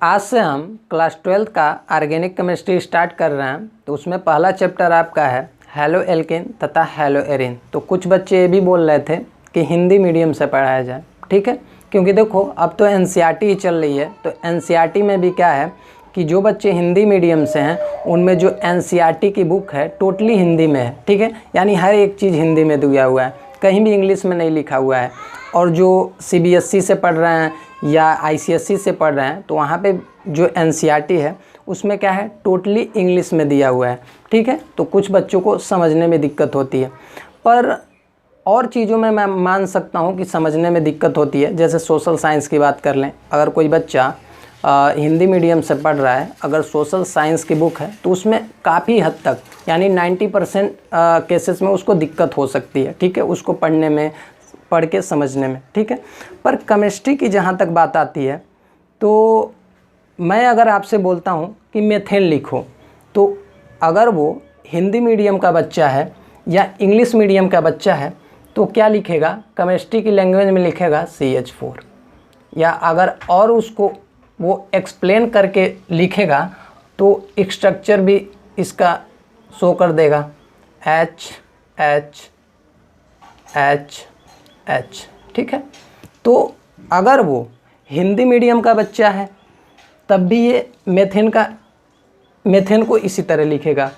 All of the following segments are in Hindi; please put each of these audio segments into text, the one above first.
आज से हम क्लास 12th का ऑर्गेनिक केमिस्ट्री स्टार्ट कर रहे हैं। तो उसमें पहला चैप्टर आपका है हेलो एल्केन तथा हेलो एरिन। तो कुछ बच्चे ये भी बोल रहे थे कि हिंदी मीडियम से पढ़ाया जाए, ठीक है, क्योंकि देखो अब तो एनसीईआरटी ही चल रही है। तो एनसीईआरटी में भी क्या है कि जो बच्चे हिंदी मीडियम से हैं उनमें जो एनसीईआरटी की बुक है टोटली हिंदी में है, ठीक है, यानी हर एक चीज़ हिंदी में दिया हुआ है, कहीं भी इंग्लिश में नहीं लिखा हुआ है। और जो सीबीएसई से पढ़ रहे हैं या आईसीएसई से पढ़ रहे हैं तो वहाँ पे जो एनसीईआरटी है उसमें क्या है टोटली इंग्लिश में दिया हुआ है, ठीक है। तो कुछ बच्चों को समझने में दिक्कत होती है, पर और चीज़ों में मैं मान सकता हूँ कि समझने में दिक्कत होती है। जैसे सोशल साइंस की बात कर लें, अगर कोई बच्चा हिंदी मीडियम से पढ़ रहा है, अगर सोशल साइंस की बुक है तो उसमें काफ़ी हद तक यानी 90% केसेस में उसको दिक्कत हो सकती है, ठीक है, उसको पढ़ने में, पढ़ के समझने में, ठीक है। पर केमिस्ट्री की जहाँ तक बात आती है तो मैं अगर आपसे बोलता हूँ कि मेथेन लिखो, तो अगर वो हिंदी मीडियम का बच्चा है या इंग्लिश मीडियम का बच्चा है तो क्या लिखेगा, केमिस्ट्री की लैंग्वेज में लिखेगा CH4। या अगर और उसको वो एक्सप्लेन करके लिखेगा तो स्ट्रक्चर भी इसका शो कर देगा HH, ठीक है। तो अगर वो हिंदी मीडियम का बच्चा है तब भी ये मेथेन को इसी तरह लिखेगा।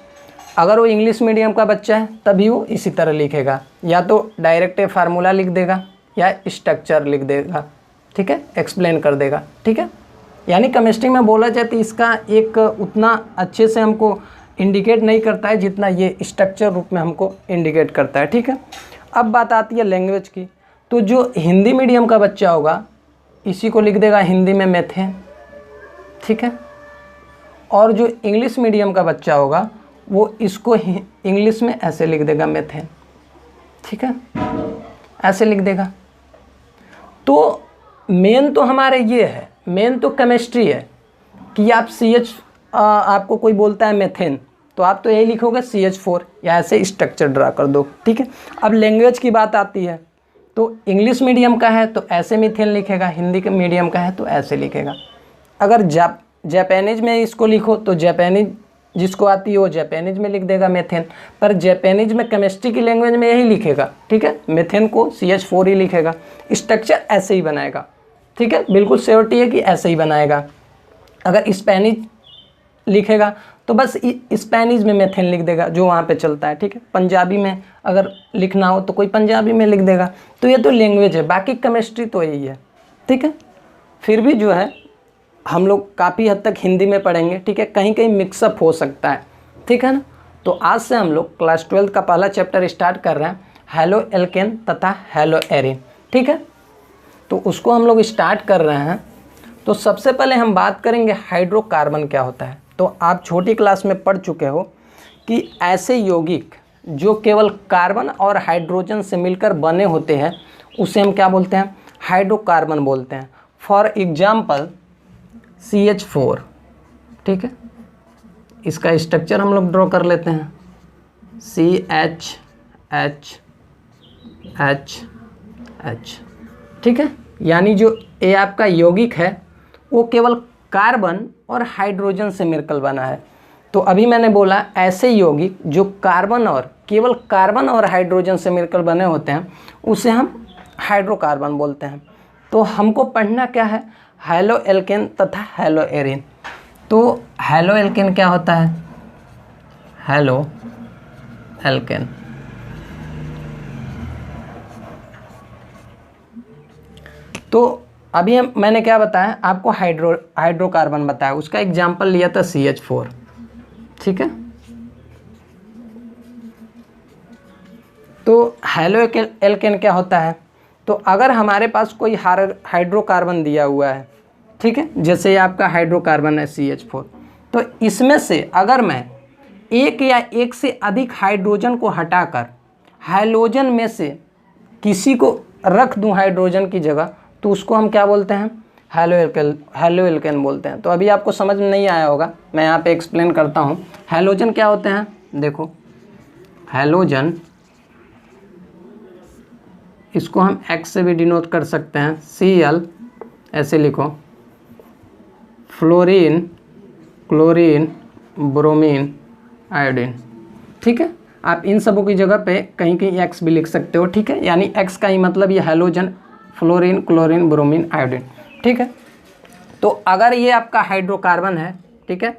अगर वो इंग्लिश मीडियम का बच्चा है तभी वो इसी तरह लिखेगा, या तो डायरेक्ट फार्मूला लिख देगा या स्ट्रक्चर लिख देगा, ठीक है, एक्सप्लेन कर देगा, ठीक है। यानी केमिस्ट्री में बोला जाए तो इसका एक उतना अच्छे से हमको इंडिकेट नहीं करता है जितना ये स्ट्रक्चर रूप में हमको इंडिकेट करता है, ठीक है। अब बात आती है लैंग्वेज की, तो जो हिंदी मीडियम का बच्चा होगा इसी को लिख देगा हिंदी में मेथेन, ठीक है। और जो इंग्लिश मीडियम का बच्चा होगा वो इसको इंग्लिश में ऐसे लिख देगा मेथेन, ठीक है, ऐसे लिख देगा। तो मेन तो हमारे ये है, मेन तो केमिस्ट्री है कि आप आपको कोई बोलता है मेथेन तो आप तो यही लिखोगे CH4 या ऐसे स्ट्रक्चर ड्रा कर दो, ठीक है। अब लैंग्वेज की बात आती है तो इंग्लिश मीडियम का है तो ऐसे मीथेन लिखेगा, हिंदी के मीडियम का है तो ऐसे लिखेगा। अगर जापानीज में इसको लिखो तो जापानीज जिसको आती है वो जापानीज में लिख देगा मेथेन, पर जापानीज में केमिस्ट्री की लैंग्वेज में यही लिखेगा, ठीक है, मेथेन को CH4 ही लिखेगा, स्ट्रक्चर ऐसे ही बनाएगा, ठीक है, बिल्कुल श्योरिटी है कि ऐसे ही बनाएगा। अगर स्पेनिश लिखेगा तो बस स्पेनिश में मेथेन लिख देगा जो वहाँ पे चलता है, ठीक है। पंजाबी में अगर लिखना हो तो कोई पंजाबी में लिख देगा। तो ये तो लैंग्वेज है, बाकी केमिस्ट्री तो यही है, ठीक है। फिर भी जो है हम लोग काफ़ी हद तक हिंदी में पढ़ेंगे, ठीक है, कहीं कहीं मिक्सअप हो सकता है, ठीक है ना। तो आज से हम लोग क्लास 12 का पहला चैप्टर स्टार्ट कर रहे हैं, हेलो एल्केन तथा हेलो एरिन, ठीक है। तो उसको हम लोग स्टार्ट कर रहे हैं। तो सबसे पहले हम बात करेंगे हाइड्रोकार्बन क्या होता है। तो आप छोटी क्लास में पढ़ चुके हो कि ऐसे यौगिक जो केवल कार्बन और हाइड्रोजन से मिलकर बने होते हैं उसे हम क्या बोलते हैं, हाइड्रोकार्बन बोलते हैं। फॉर एग्जाम्पल CH4, ठीक है, इसका स्ट्रक्चर हम लोग ड्रॉ कर लेते हैं CH, ठीक है। यानी जो ये आपका यौगिक है वो केवल कार्बन और हाइड्रोजन से मिलकर बना है। तो अभी मैंने बोला ऐसे यौगिक जो केवल कार्बन और हाइड्रोजन से मिलकर बने होते हैं उसे हम हाइड्रोकार्बन बोलते हैं। तो हमको पढ़ना क्या है, हेलो एल्केन तथा हेलो एरिन। तो हेलो एल्केन क्या होता है, हेलो एल्केन, तो अभी मैंने क्या बताया आपको, हाइड्रोकार्बन बताया, उसका एग्जाम्पल लिया था CH4, ठीक है। तो हेलो एल्केन क्या होता है, तो अगर हमारे पास कोई हाइड्रोकार्बन दिया हुआ है, ठीक है, जैसे आपका हाइड्रोकार्बन है CH4, तो इसमें से अगर मैं एक या एक से अधिक हाइड्रोजन को हटाकर हाइड्रोजन में से किसी को रख दूं हाइड्रोजन की जगह तो उसको हम क्या बोलते हैं, हेलो एल्केन बोलते हैं। तो अभी आपको समझ में नहीं आया होगा, मैं यहाँ पे एक्सप्लेन करता हूँ। हैलोजन क्या होते हैं, देखो हैलोजन इसको हम X से भी डिनोट कर सकते हैं, Cl ऐसे लिखो फ्लोरीन, क्लोरीन, ब्रोमीन, आयोडीन। ठीक है, आप इन सबों की जगह पे कहीं कहीं एक्स भी लिख सकते हो। ठीक है, यानी एक्स का ही मतलब ये halogen, fluorine, chlorine, bromine, iodine. ठीक है, तो अगर ये आपका हाइड्रोकार्बन है, ठीक है,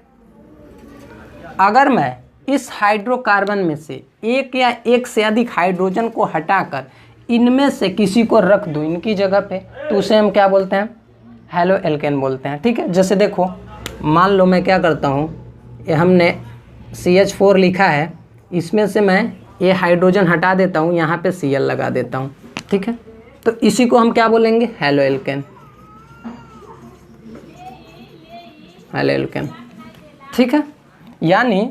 अगर मैं इस हाइड्रोकार्बन में से एक या एक से अधिक हाइड्रोजन को हटाकर इनमें से किसी को रख दूं इनकी जगह पे, तो उसे हम क्या बोलते हैं? हेलो एल्केन बोलते हैं। ठीक है, जैसे देखो, मान लो मैं क्या करता हूँ, ये हमने CH4 लिखा है, इसमें से मैं ये हाइड्रोजन हटा देता हूँ, यहाँ पे Cl लगा देता हूँ। ठीक है, तो इसी को हम क्या बोलेंगे? Halo alkane, halo alkane. ठीक है, यानी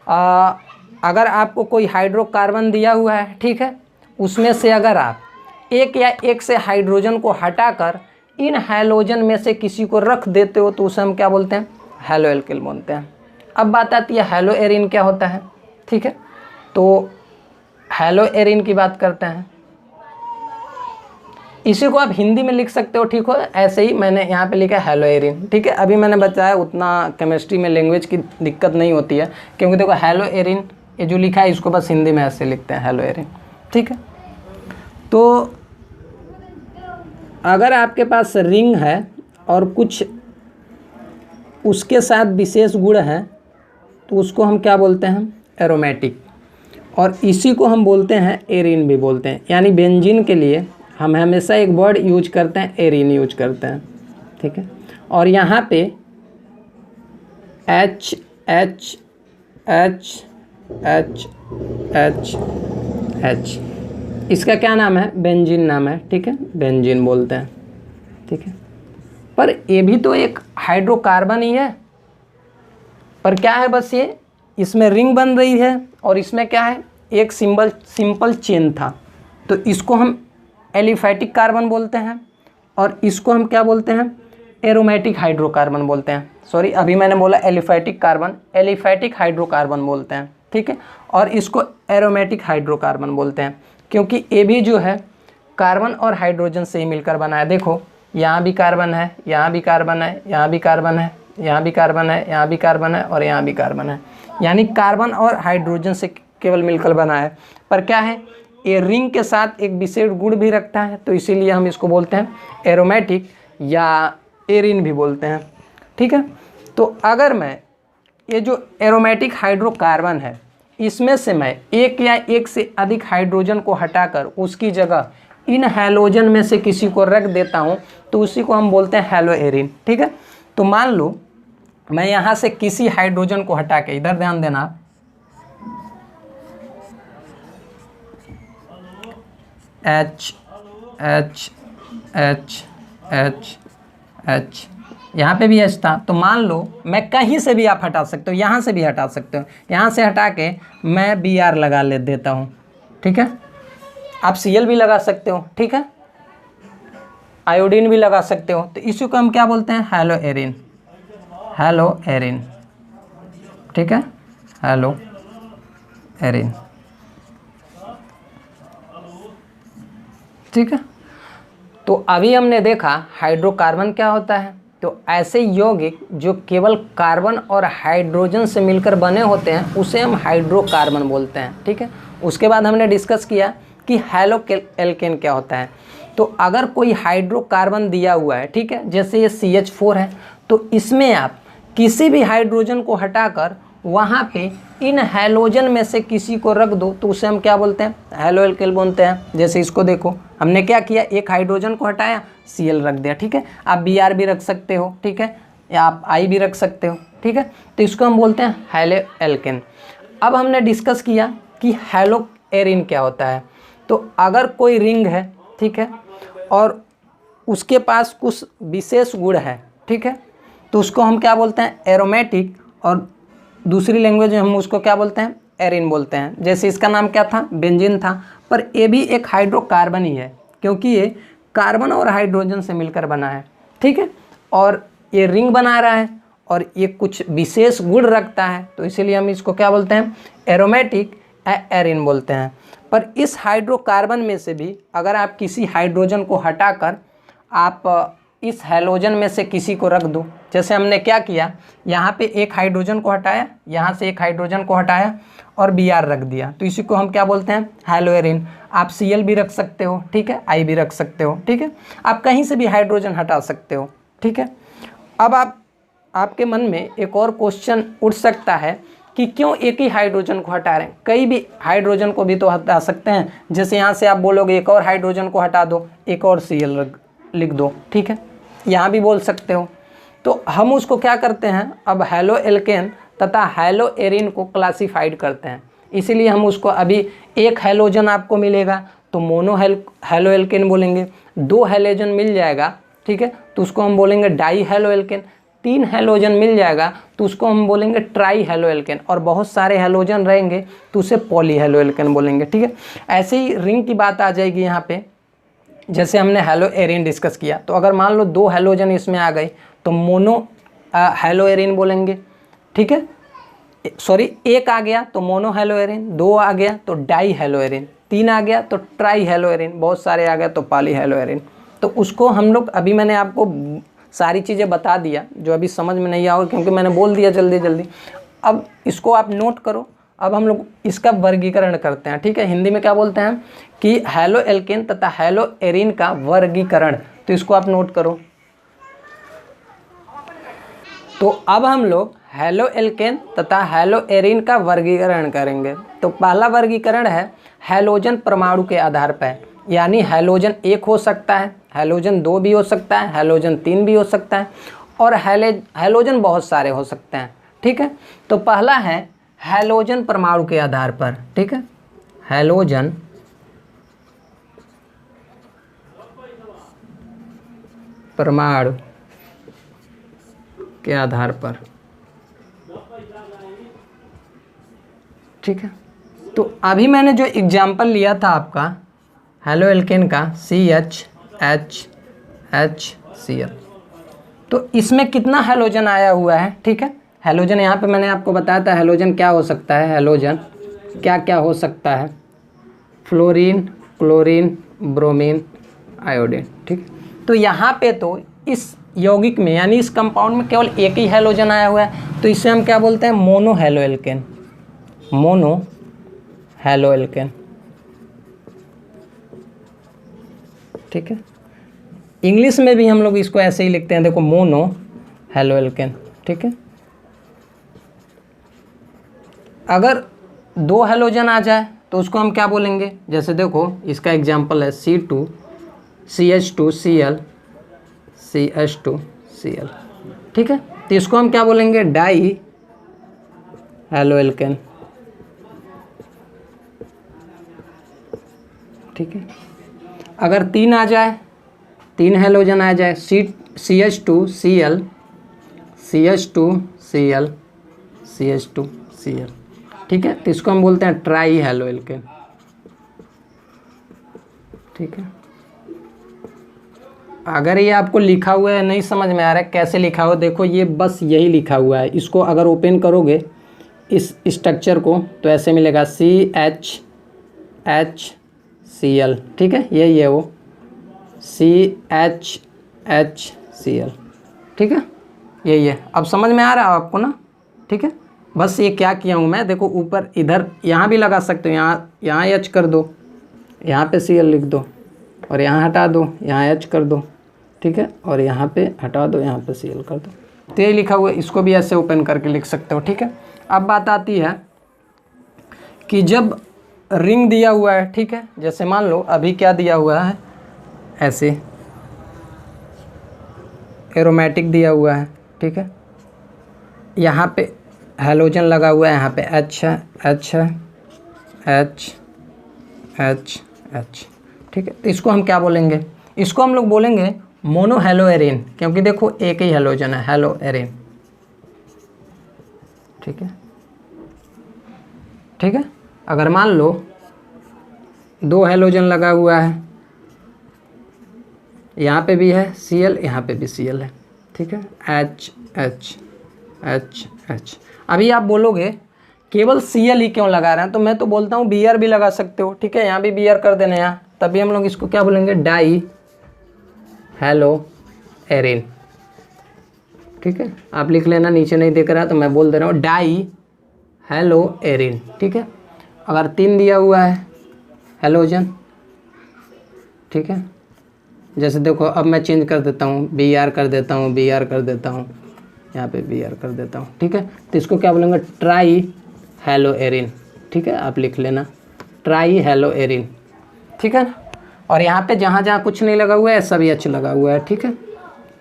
अगर आपको कोई हाइड्रोकार्बन दिया हुआ है, ठीक है, उसमें से अगर आप एक या एक से हाइड्रोजन को हटाकर इन हैलोजन में से किसी को रख देते हो, तो उसे हम क्या बोलते हैं? हेलो एल्केन बोलते हैं। अब बात आती है हेलो एरिन क्या होता है। ठीक है, तो हेलो एरिन की बात करते हैं। इसी को आप हिंदी में लिख सकते हो, ठीक हो, ऐसे ही मैंने यहाँ पे लिखा है हेलो एरिन। ठीक है, अभी मैंने बताया उतना केमिस्ट्री में लैंग्वेज की दिक्कत नहीं होती है, क्योंकि देखो हेलो एरिन ये जो लिखा है इसको बस हिंदी में ऐसे लिखते हैं, हेलो एरिन। ठीक है, तो अगर आपके पास रिंग है और कुछ उसके साथ विशेष गुण हैं, तो उसको हम क्या बोलते हैं? एरोमेटिक। और इसी को हम बोलते हैं एरिन भी बोलते हैं। यानी बेंजीन के लिए हम हमेशा एक वर्ड यूज करते हैं, एरिन यूज करते हैं। ठीक है, और यहाँ पे H H H H H H इसका क्या नाम है? बेंजीन नाम है। ठीक है, बेंजीन बोलते हैं। ठीक है, पर ये भी तो एक हाइड्रोकार्बन ही है, पर क्या है, बस ये इसमें रिंग बन रही है और इसमें क्या है? एक सिंपल चेन था, तो इसको हम एलिफैटिक कार्बन बोलते हैं, और इसको हम क्या बोलते हैं? एरोमेटिक हाइड्रोकार्बन बोलते हैं। सॉरी, अभी मैंने बोला एलिफैटिक कार्बन, एलिफैटिक हाइड्रोकार्बन बोलते हैं। ठीक है, और इसको एरोमेटिक हाइड्रोकार्बन बोलते हैं, क्योंकि ये भी जो है कार्बन और हाइड्रोजन से ही मिलकर बना है। देखो, यहाँ भी कार्बन है, यहाँ भी कार्बन है, यहाँ भी कार्बन है, यहाँ भी कार्बन है, यहाँ भी कार्बन है, और यहाँ भी कार्बन है। यानी कार्बन और हाइड्रोजन से केवल मिलकर बना है। पर क्या है, ये रिंग के साथ एक विशेष गुण भी रखता है, तो इसीलिए हम इसको बोलते हैं एरोमेटिक या एरिन भी बोलते हैं। ठीक है, तो अगर मैं ये जो एरोमेटिक हाइड्रोकार्बन है, इसमें से मैं एक या एक से अधिक हाइड्रोजन को हटाकर उसकी जगह इन हैलोजन में से किसी को रख देता हूँ, तो उसी को हम बोलते हैं हेलो एरिन। ठीक है, तो मान लो मैं यहाँ से किसी हाइड्रोजन को हटा के, इधर ध्यान देना, H H H H H यहाँ पे भी H था, तो मान लो मैं कहीं से भी आप हटा सकते हो, यहाँ से भी हटा सकते हो, यहाँ से हटा के मैं Br लगा देता हूँ। ठीक है, आप Cl भी लगा सकते हो। ठीक है, आयोडीन भी लगा सकते हो, तो इसी को हम क्या बोलते हैं? Hello Erin, hello Erin. ठीक है, हेलो एरिन। ठीक है, तो अभी हमने देखा हाइड्रोकार्बन क्या होता है। तो ऐसे यौगिक जो केवल कार्बन और हाइड्रोजन से मिलकर बने होते हैं, उसे हम हाइड्रोकार्बन बोलते हैं। ठीक है, उसके बाद हमने डिस्कस किया कि हेलो एल्केन क्या होता है। तो अगर कोई हाइड्रोकार्बन दिया हुआ है, ठीक है, जैसे ये CH4 है, तो इसमें आप किसी भी हाइड्रोजन को हटाकर वहाँ पे इन हैलोजन में से किसी को रख दो, तो उसे हम क्या बोलते हैं? हेलो एल्केन बोलते हैं। जैसे इसको देखो, हमने क्या किया, एक हाइड्रोजन को हटाया, Cl रख दिया। ठीक है, आप Br भी रख सकते हो, ठीक है, या आप I भी रख सकते हो। ठीक है, तो इसको हम बोलते हैं हेलो एल्केन। अब हमने डिस्कस किया कि हेलो एरिन क्या होता है। तो अगर कोई रिंग है, ठीक है, और उसके पास कुछ विशेष गुण है, ठीक है, तो उसको हम क्या बोलते हैं? एरोमेटिक, और दूसरी लैंग्वेज में हम उसको क्या बोलते हैं? एरिन बोलते हैं। जैसे इसका नाम क्या था? बेंजीन था, पर ये भी एक हाइड्रोकार्बन ही है, क्योंकि ये कार्बन और हाइड्रोजन से मिलकर बना है। ठीक है, और ये रिंग बना रहा है और ये कुछ विशेष गुण रखता है, तो इसीलिए हम इसको क्या बोलते हैं? एरोमेटिक या एरिन बोलते हैं। पर इस हाइड्रोकार्बन में से भी अगर आप किसी हाइड्रोजन को हटाकर आप इस हैलोजन में से किसी को रख दो। जैसे हमने क्या किया, यहाँ पे एक हाइड्रोजन को हटाया, यहाँ से एक हाइड्रोजन को हटाया और Br रख दिया, तो इसी को हम क्या बोलते हैं, हैलोएरिन। आप Cl भी रख सकते हो, ठीक है, I भी रख सकते हो, ठीक है, आप कहीं से भी हाइड्रोजन हटा सकते हो, ठीक है। अब आपके मन में एक और क्वेश्चन उठ सकता है कि क्यों एक ही हाइड्रोजन को हटा रहे हैं, कई भी हाइड्रोजन को भी तो हटा सकते हैं। जैसे यहाँ से आप बोलोगे एक और हाइड्रोजन को हटा दो, एक और Cl लिख दो, ठीक है, यहाँ भी बोल सकते हो। तो हम उसको क्या करते हैं, अब हैलो एल्केन तथा हैलो एरिन को क्लासिफाइड करते हैं, इसीलिए हम उसको अभी एक हैलोजन आपको मिलेगा तो मोनो हैलो एल्केन बोलेंगे, 2 हैलोजन मिल जाएगा, ठीक है, तो उसको हम बोलेंगे डाई हैलो एल्केन, 3 हैलोजन मिल जाएगा तो उसको हम बोलेंगे ट्राई हैलो एल्केन, और बहुत सारे हैलोजन रहेंगे तो उसे पॉली हैलो एल्केन बोलेंगे, ठीक है। ऐसे ही रिंग की बात आ जाएगी यहाँ पे। जैसे हमने हैलो एरिन डिस्कस किया, तो अगर मान लो 2 हैलोजन इसमें आ गई तो मोनो हैलो एरिन बोलेंगे, ठीक है, सॉरी, एक आ गया तो मोनो हैलो एरिन, 2 आ गया तो डाई हैलो एरिन, 3 आ गया तो ट्राई हैलो एरिन, बहुत सारे आ गया तो पॉली हैलो एरिन। तो उसको हम लोग, अभी मैंने आपको सारी चीज़ें बता दिया जो अभी समझ में नहीं आओ क्योंकि मैंने बोल दिया जल्दी जल्दी। अब इसको आप नोट करो। अब हम लोग इसका वर्गीकरण करते हैं, ठीक है। हिंदी में क्या बोलते हैं कि हैलो एल्केन तथा हैलो एरिन का वर्गीकरण, तो इसको आप नोट करो। तो अब हम लोग हैलो एल्केन तथा हैलो एरिन का वर्गीकरण करेंगे। तो पहला वर्गीकरण है हैलोजन परमाणु के आधार पर, यानी हैलोजन 1 हो सकता है, हैलोजन 2 भी हो सकता है, हैलोजन 3 भी हो सकता है, और हैलोजन बहुत सारे हो सकते हैं, ठीक है। तो पहला है हैलोजन परमाणु के आधार पर, ठीक है, हैलोजन परमाणु के आधार पर, ठीक है। तो अभी मैंने जो एग्जाम्पल लिया था आपका हैलो एल्केन का CHHHCl, तो इसमें कितना हैलोजन आया हुआ है, ठीक है। हैलोजन यहाँ पे मैंने आपको बताया था हैलोजन क्या हो सकता है, हैलोजन क्या क्या हो सकता है, फ्लोरीन, क्लोरीन, ब्रोमीन, आयोडीन, ठीक। तो यहाँ पे तो इस यौगिक में यानी इस कंपाउंड में केवल एक ही हैलोजन आया हुआ है, तो इसे हम क्या बोलते हैं, mono halo alkane, mono halo alkane, ठीक है। इंग्लिश में भी हम लोग इसको ऐसे ही लिखते हैं, देखो, मोनो हैलो एल्केन, ठीक है। अगर 2 हैलोजन आ जाए तो उसको हम क्या बोलेंगे, जैसे देखो इसका एग्जांपल है C2CH2Cl CH2Cl, ठीक है। तो इसको हम क्या बोलेंगे, डाई हैलो एल्केन, ठीक है। अगर 3 आ जाए, 3 हैलोजन आ जाए, CH2Cl CH2Cl CH2Cl, ठीक है, तो इसको हम बोलते हैं ट्राई हैलो एल्केन, ठीक है। अगर ये आपको लिखा हुआ है नहीं समझ में आ रहा है कैसे लिखा हुआ, देखो ये बस यही लिखा हुआ है, इसको अगर ओपन करोगे इस स्ट्रक्चर को तो ऐसे मिलेगा CHHCl, ठीक है, यही है वो CHHCl, ठीक है, यही है। अब समझ में आ रहा है आपको ना, ठीक है। बस ये क्या किया हूँ मैं, देखो ऊपर इधर यहाँ भी लगा सकते हो, यहाँ H कर दो, यहाँ पे Cl लिख दो, और यहाँ हटा दो, यहाँ H कर दो, ठीक है, और यहाँ पे हटा दो, यहाँ पे Cl कर दो, तो ये लिखा हुआ है, इसको भी ऐसे ओपन करके लिख सकते हो, ठीक है। अब बात आती है कि जब रिंग दिया हुआ है, ठीक है, जैसे मान लो अभी क्या दिया हुआ है, ऐसे एरोमेटिक दिया हुआ है, ठीक है, यहाँ पे हैलोजन लगा हुआ है, यहाँ पे H है, H है, H H H, ठीक है। तो इसको हम क्या बोलेंगे, इसको हम लोग बोलेंगे मोनो हैलो एरिन, क्योंकि देखो एक ही हैलोजन है, हैलो एरिन, ठीक है, ठीक है। अगर मान लो 2 हैलोजन लगा हुआ है, यहाँ पे भी है Cl, यहाँ पे भी Cl है, ठीक है, H H H H। अभी आप बोलोगे केवल Cl ही क्यों लगा रहे हैं, तो मैं तो बोलता हूँ Br भी लगा सकते हो, ठीक है, यहाँ भी Br कर देना यहाँ, तभी हम लोग इसको क्या बोलेंगे, डाई हैलो एरिन। ठीक है, आप लिख लेना, नीचे नहीं दिख रहा तो मैं बोल दे रहा हूँ, डाई हेलो एरिन। ठीक है, अगर 3 दिया हुआ है हेलोजन, ठीक है, जैसे देखो अब मैं चेंज कर देता हूँ, Br कर देता हूँ, Br कर देता हूँ, यहाँ पे Br कर देता हूँ। ठीक है, तो इसको क्या बोलेंगे, ट्राई हेलो एरिन। ठीक है, आप लिख लेना ट्राई हेलो एरिन। ठीक है ना, और यहाँ पे जहाँ जहाँ कुछ नहीं लगा हुआ है सभी H लगा हुआ है। ठीक है,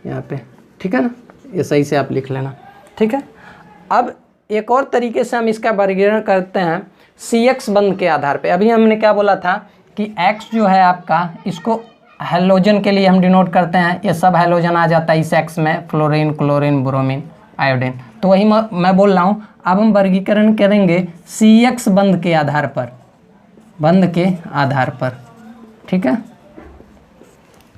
यहाँ पे, ठीक है ना, ये सही से आप लिख लेना। ठीक है, अब एक और तरीके से हम इसका वर्गीकरण करते हैं CX बंध के आधार पे। अभी हमने क्या बोला था कि X जो है आपका, इसको हेलोजन के लिए हम डिनोट करते हैं, ये सब हेलोजन आ जाता है इस X में, फ्लोरीन, क्लोरीन, ब्रोमीन, आयोडीन। तो वही मैं बोल रहा हूँ, अब हम वर्गीकरण करेंगे CX बंध के आधार पर, बंध के आधार पर। ठीक है,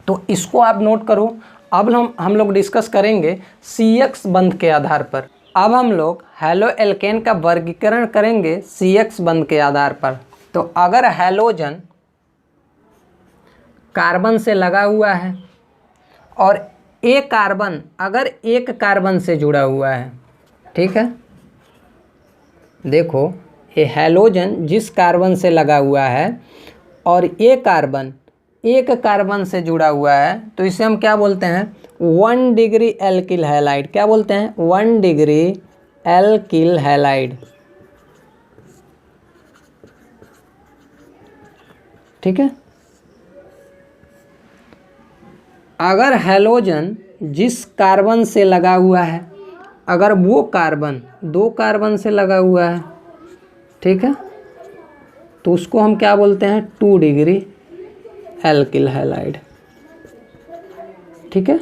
तो इसको आप नोट करो। अब हम लोग डिस्कस करेंगे CX बंध के आधार पर। अब हम लोग हेलो एल्केन का वर्गीकरण करेंगे CX बंध के आधार पर। तो अगर हेलोजन कार्बन से लगा हुआ है और एक कार्बन अगर एक कार्बन से जुड़ा हुआ है, ठीक है, देखो ये हेलोजन जिस कार्बन से लगा हुआ है और ये कार्बन एक कार्बन से जुड़ा हुआ है, तो इसे हम क्या बोलते हैं, 1 डिग्री एल्किल हैलाइड। क्या बोलते हैं, 1 डिग्री एल्किल हैलाइड। ठीक है, अगर हेलोजन जिस कार्बन से लगा हुआ है, अगर वो कार्बन 2 कार्बन से लगा हुआ है, ठीक है, तो उसको हम क्या बोलते हैं, 2 डिग्री एल्किल हैलाइड। ठीक है,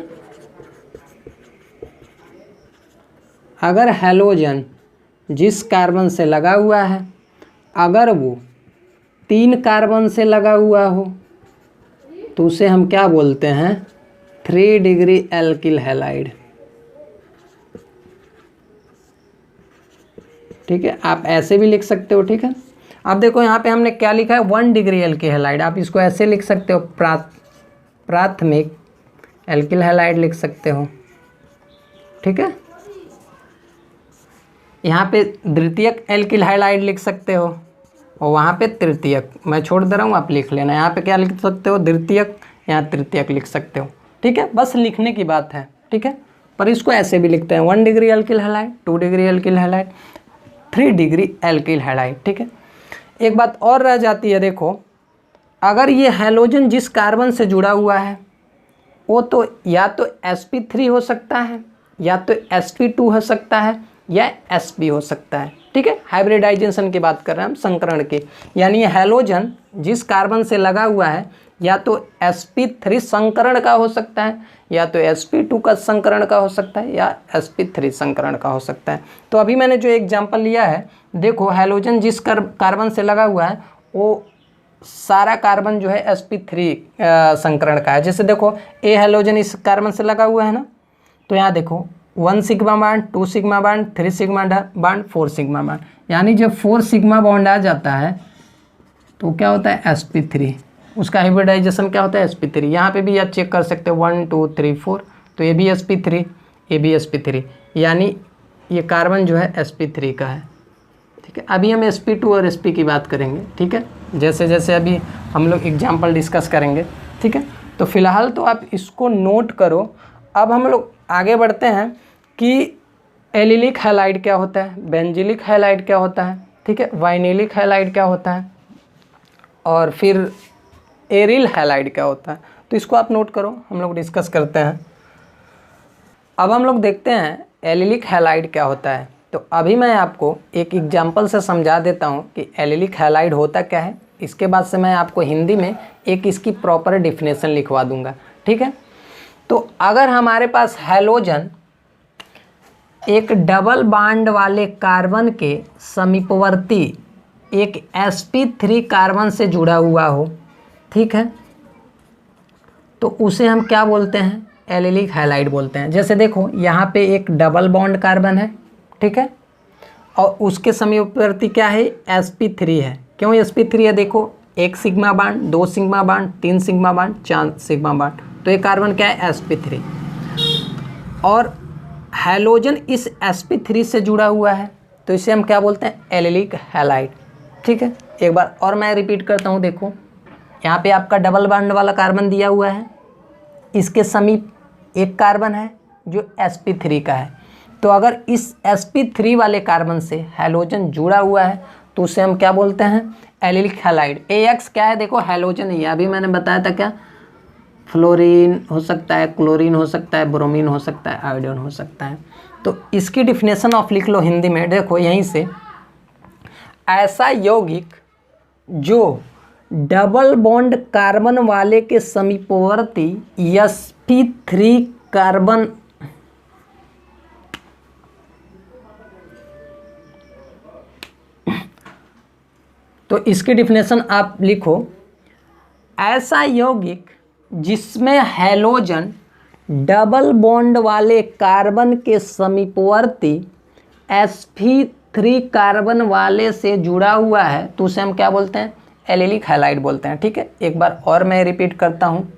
अगर हेलोजन जिस कार्बन से लगा हुआ है, अगर वो 3 कार्बन से लगा हुआ हो, तो उसे हम क्या बोलते हैं, 3 डिग्री एल्किल हैलाइड। ठीक है, आप ऐसे भी लिख सकते हो। ठीक है, अब देखो यहाँ पे हमने क्या लिखा है, 1 डिग्री एल्किल हैलाइड। आप इसको ऐसे लिख सकते हो, प्राथमिक एल्किल हैलाइड लिख सकते हो। ठीक है, यहाँ पे द्वितीयक एल्किल हैलाइड लिख सकते हो और वहाँ पे तृतीयक, मैं छोड़ दे रहा हूँ, आप लिख लेना। यहाँ पे क्या लिख सकते हो, द्वितीयक, यहाँ तृतीयक लिख सकते हो। ठीक है, बस लिखने की बात है। ठीक है, पर इसको ऐसे भी लिखते हैं, 1 degree alkyl halide, 2 degree alkyl halide, 3 degree alkyl halide. ठीक है, एक बात और रह जाती है, देखो अगर ये हेलोजन जिस कार्बन से जुड़ा हुआ है वो तो या तो sp3 हो सकता है, या तो sp2 हो सकता है, या sp हो सकता है। ठीक है, हाइब्रिडाइजेशन की बात कर रहे हैं हम, संकरण की। यानी ये हेलोजन जिस कार्बन से लगा हुआ है या तो sp3 संकरण का हो सकता है, या तो sp2 का संकरण का हो सकता है, या sp3 संकरण का हो सकता है। तो अभी मैंने जो एग्जांपल लिया है, देखो हेलोजन जिस कार्बन से लगा हुआ है वो सारा कार्बन जो है sp3 संकरण का है। जैसे देखो ए हेलोजन इस कार्बन से लगा हुआ है ना, तो यहाँ देखो 1 sigma bond, 2 sigma bond, 3 sigma bond, 4 sigma bond. यानी जब 4 सिग्मा बॉन्ड आ जाता है तो क्या होता है, sp3, उसका हाइब्रिडाइजेशन क्या होता है, sp3। यहाँ पे भी आप चेक कर सकते हो, 1 2 3 4, तो ये भी sp3, ये भी sp3, यानी ये कार्बन जो है sp3 का है। ठीक है, अभी हम sp2 और sp की बात करेंगे। ठीक है, जैसे जैसे अभी हम लोग एग्जाम्पल डिस्कस करेंगे। ठीक है, तो फिलहाल तो आप इसको नोट करो। अब हम लोग आगे बढ़ते हैं कि एलिलिक हैलाइड क्या होता है, बेंजिलिक हैलाइड क्या होता है, ठीक है, वाइनिलिक हैलाइड क्या होता है, और फिर एरिल हैलाइड क्या होता है। तो इसको आप नोट करो, हम लोग डिस्कस करते हैं। अब हम लोग देखते हैं एलिलिक हैलाइड क्या होता है। तो अभी मैं आपको एक एग्जाम्पल से समझा देता हूँ कि एलिलिक हैलाइड होता क्या है। इसके बाद से मैं आपको हिंदी में एक इसकी प्रॉपर डेफिनेशन लिखवा दूंगा। ठीक है, तो अगर हमारे पास हैलोजन एक डबल बॉन्ड वाले कार्बन के समीपवर्ती एक sp3 कार्बन से जुड़ा हुआ हो, ठीक है, तो उसे हम क्या बोलते हैं, एलिलिक हैलाइड बोलते हैं। जैसे देखो यहाँ पे एक डबल बॉन्ड कार्बन है, ठीक है, और उसके समीपवर्ती क्या है, sp3 है। क्यों sp3 है, देखो 1 sigma bond, 2 sigma bond, 3 sigma bond, 4 sigma bond, तो ये कार्बन क्या है, sp3। और हैलोजन इस sp3 से जुड़ा हुआ है तो इसे हम क्या बोलते हैं, एलिलिक हैलाइड। ठीक है, एक बार और मैं रिपीट करता हूँ। देखो यहाँ पे आपका डबल बॉन्ड वाला कार्बन दिया हुआ है, इसके समीप एक कार्बन है जो sp3 का है। तो अगर इस sp3 वाले कार्बन से हैलोजन जुड़ा हुआ है तो उसे हम क्या बोलते हैं, एलिलिक हैलाइड। AX क्या है, देखो हैलोजन है, अभी मैंने बताया था क्या, फ्लोरीन हो सकता है, क्लोरीन हो सकता है, ब्रोमीन हो सकता है, आयोडीन हो सकता है। तो इसकी डिफिनेशन ऑफ लिख लो हिंदी में, देखो यहीं से, ऐसा यौगिक जो डबल बॉन्ड कार्बन वाले के समीपवर्ती sp3 कार्बन तो इसकी डिफिनेशन आप लिखो, ऐसा यौगिक जिसमें हैलोजन डबल बॉन्ड वाले कार्बन के समीपवर्ती sp3 कार्बन वाले से जुड़ा हुआ है तो उसे हम क्या बोलते हैं, एलिलिक हैलाइड बोलते हैं। ठीक है, एक बार और मैं रिपीट करता हूँ,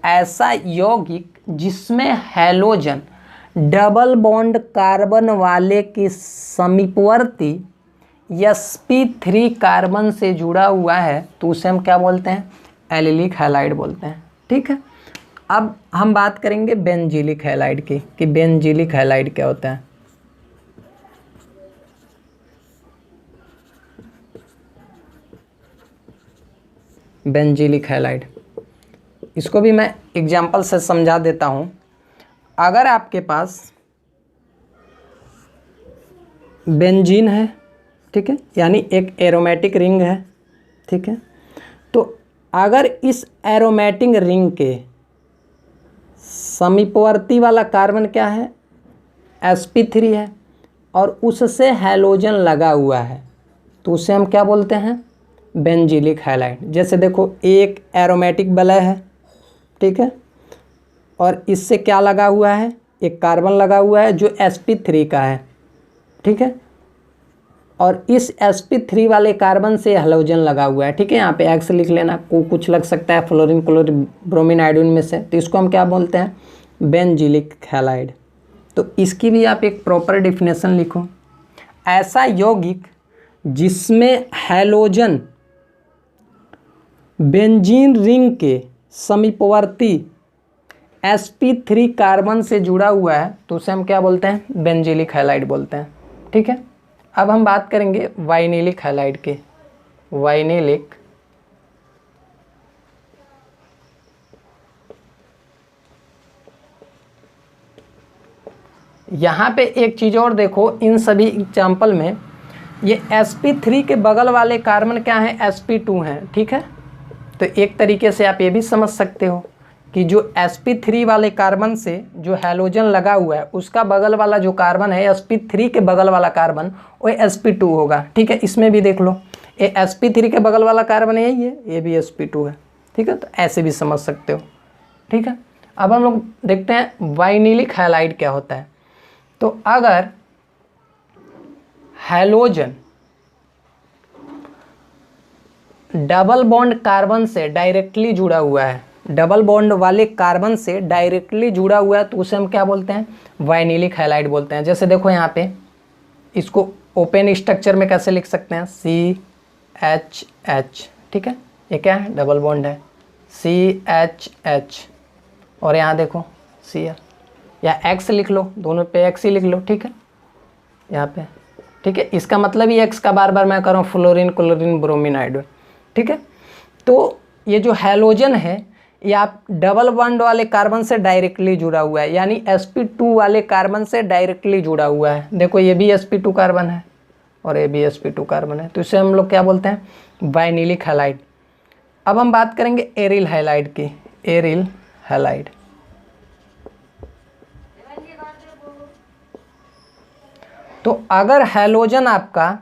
ऐसा यौगिक जिसमें हैलोजन डबल बॉन्ड कार्बन वाले के समीपवर्ती sp3 कार्बन से जुड़ा हुआ है तो उसे हम क्या बोलते हैं, एलिलिक हैलाइड बोलते हैं। ठीक है, अब हम बात करेंगे बेंजीलिक हैलाइड की, कि बेंजीलिक हैलाइड क्या होता है। बेंजीलिक हैलाइड, इसको भी मैं एग्जांपल से समझा देता हूँ। अगर आपके पास बेंजीन है, ठीक है, यानी एक एरोमेटिक रिंग है, ठीक है, तो अगर इस एरोमेटिक रिंग के समीपवर्ती वाला कार्बन क्या है, sp3 है, और उससे हैलोजन लगा हुआ है तो उसे हम क्या बोलते हैं, बेंजीलिक हैलाइड। जैसे देखो एक एरोमेटिक वलय है, ठीक है, और इससे क्या लगा हुआ है, एक कार्बन लगा हुआ है जो sp3 का है, ठीक है, और इस sp3 वाले कार्बन से हैलोजन लगा हुआ है। ठीक है, यहाँ पे X लिख लेना, कुछ लग सकता है फ्लोरीन, क्लोरीन, ब्रोमीन, आयोडीन में से, तो इसको हम क्या बोलते हैं, बेंजीलिक हैलाइड। तो इसकी भी आप एक प्रॉपर डिफिनेशन लिखो, ऐसा यौगिक जिसमें हैलोजन बेंजीन रिंग के समीपवर्ती sp3 कार्बन से जुड़ा हुआ है तो उसे हम क्या बोलते हैं, बेंजीलिक हैलाइड बोलते हैं। ठीक है, अब हम बात करेंगे वाइनिलिक हैलाइड के। वाइनिलिक यहाँ पे एक चीज़ और देखो, इन सभी एग्जाम्पल में ये sp3 के बगल वाले कार्बन क्या हैं, sp2 हैं। ठीक है, तो एक तरीके से आप ये भी समझ सकते हो कि जो sp3 वाले कार्बन से जो हैलोजन लगा हुआ है उसका बगल वाला जो कार्बन है, sp3 के बगल वाला कार्बन, वो sp2 होगा। ठीक है, इसमें भी देख लो, ये sp3 के बगल वाला कार्बन यही है, ये भी sp2 है। ठीक है, तो ऐसे भी समझ सकते हो। ठीक है, अब हम लोग देखते हैं वाइनिलिक हैलाइड क्या होता है। तो अगर हैलोजन डबल बॉन्ड कार्बन से डायरेक्टली जुड़ा हुआ है, डबल बॉन्ड वाले कार्बन से डायरेक्टली जुड़ा हुआ है तो उसे हम क्या बोलते हैं, वाइनिलिक हैलाइड बोलते हैं। जैसे देखो यहाँ पे, इसको ओपन स्ट्रक्चर में कैसे लिख सकते हैं, CHH। ठीक है, ये क्या है, डबल बॉन्ड है, CHH, और यहाँ देखो Cl, या X लिख लो, दोनों पे X ही लिख लो। ठीक है, यहाँ पे, ठीक है, इसका मतलब ही X का बार बार मैं कर रहा हूँ, फ्लोरीन, क्लोरीन, ब्रोमीन, आयोडीन। ठीक है, तो ये जो हैलोजन है ये आप डबल बॉन्ड वाले कार्बन से डायरेक्टली जुड़ा हुआ है, यानी sp2 वाले कार्बन से डायरेक्टली जुड़ा हुआ है। देखो ये भी sp2 कार्बन है और ये भी sp2 कार्बन है, तो इसे हम लोग क्या बोलते हैं, वाइनिलिक हैलाइड। अब हम बात करेंगे एरिल हैलाइड की। एरिल हैलाइड, तो अगर हैलोजन आपका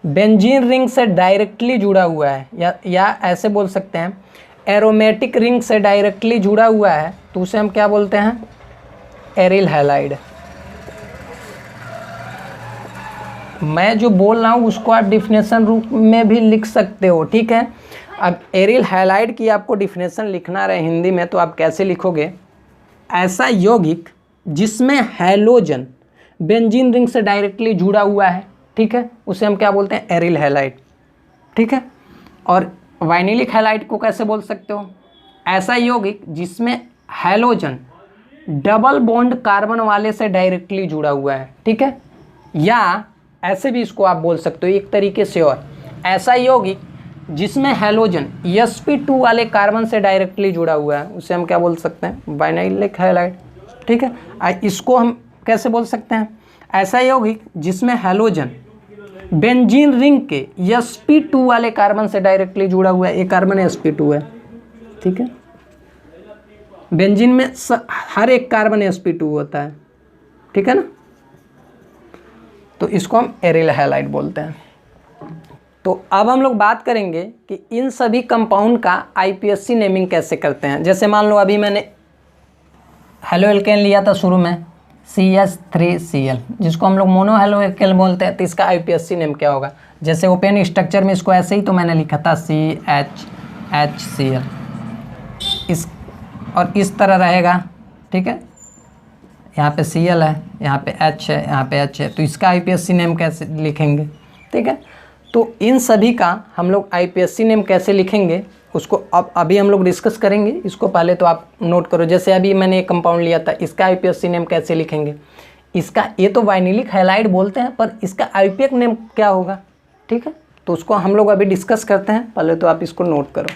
बेंजीन रिंग से डायरेक्टली जुड़ा हुआ है, या ऐसे बोल सकते हैं एरोमेटिक रिंग से डायरेक्टली जुड़ा हुआ है तो उसे हम क्या बोलते हैं, एरिल हैलाइड। मैं जो बोल रहा हूँ उसको आप डिफिनेशन रूप में भी लिख सकते हो। ठीक है, अब एरिल हैलाइड की आपको डिफिनेशन लिखना रहे हिंदी में तो आप कैसे लिखोगे, ऐसा यौगिक जिसमें हैलोजन बेंजीन रिंग से डायरेक्टली जुड़ा हुआ है, ठीक है, उसे हम क्या बोलते हैं, एरिल हैलाइड, ठीक है। और वाइनिलिक हैलाइड को कैसे बोल सकते हो, ऐसा यौगिक जिसमें हैलोजन डबल बॉन्ड कार्बन वाले से डायरेक्टली जुड़ा हुआ है, ठीक है। या ऐसे भी इसको आप बोल सकते हो एक तरीके से, और ऐसा यौगिक जिसमें हैलोजन sp2 वाले कार्बन से डायरेक्टली जुड़ा हुआ है, उसे हम क्या बोल सकते हैं, वाइनिलिक हैलाइड, ठीक है। इसको हम कैसे बोल सकते हैं, ऐसा यौगिक जिसमें हैलोजन बेंजीन रिंग के sp2 वाले कार्बन से डायरेक्टली जुड़ा हुआ है, एक कार्बन sp2 है, ठीक है। बेंजीन में हर एक कार्बन sp2 होता है, ठीक है ना, तो इसको हम एरिल हैलाइड बोलते हैं। तो अब हम लोग बात करेंगे कि इन सभी कंपाउंड का आईपीएससी नेमिंग कैसे करते हैं। जैसे मान लो अभी मैंने हेलो एल्केन लिया था शुरू में CH3Cl, जिसको हम लोग मोनो हेलो एल्केन बोलते हैं, तो इसका आईपीएससी नेम क्या होगा। जैसे ओपन स्ट्रक्चर में इसको ऐसे ही तो मैंने लिखा था CHHCl, इस और इस तरह रहेगा, ठीक है। यहाँ पे Cl है, यहाँ पे H है, यहाँ पे H है, तो इसका आईपीएससी नेम कैसे लिखेंगे, ठीक है। तो इन सभी का हम लोग आईपीएससी नेम कैसे लिखेंगे उसको अब अभी हम लोग डिस्कस करेंगे। इसको पहले तो आप नोट करो। जैसे अभी मैंने एक कंपाउंड लिया था, इसका आईपीएससी नेम कैसे लिखेंगे, इसका ये तो वाइनिलिक हैलाइड बोलते हैं, पर इसका आईपीएक नेम क्या होगा, ठीक है। तो उसको हम लोग अभी डिस्कस करते हैं, पहले तो आप इसको नोट करो।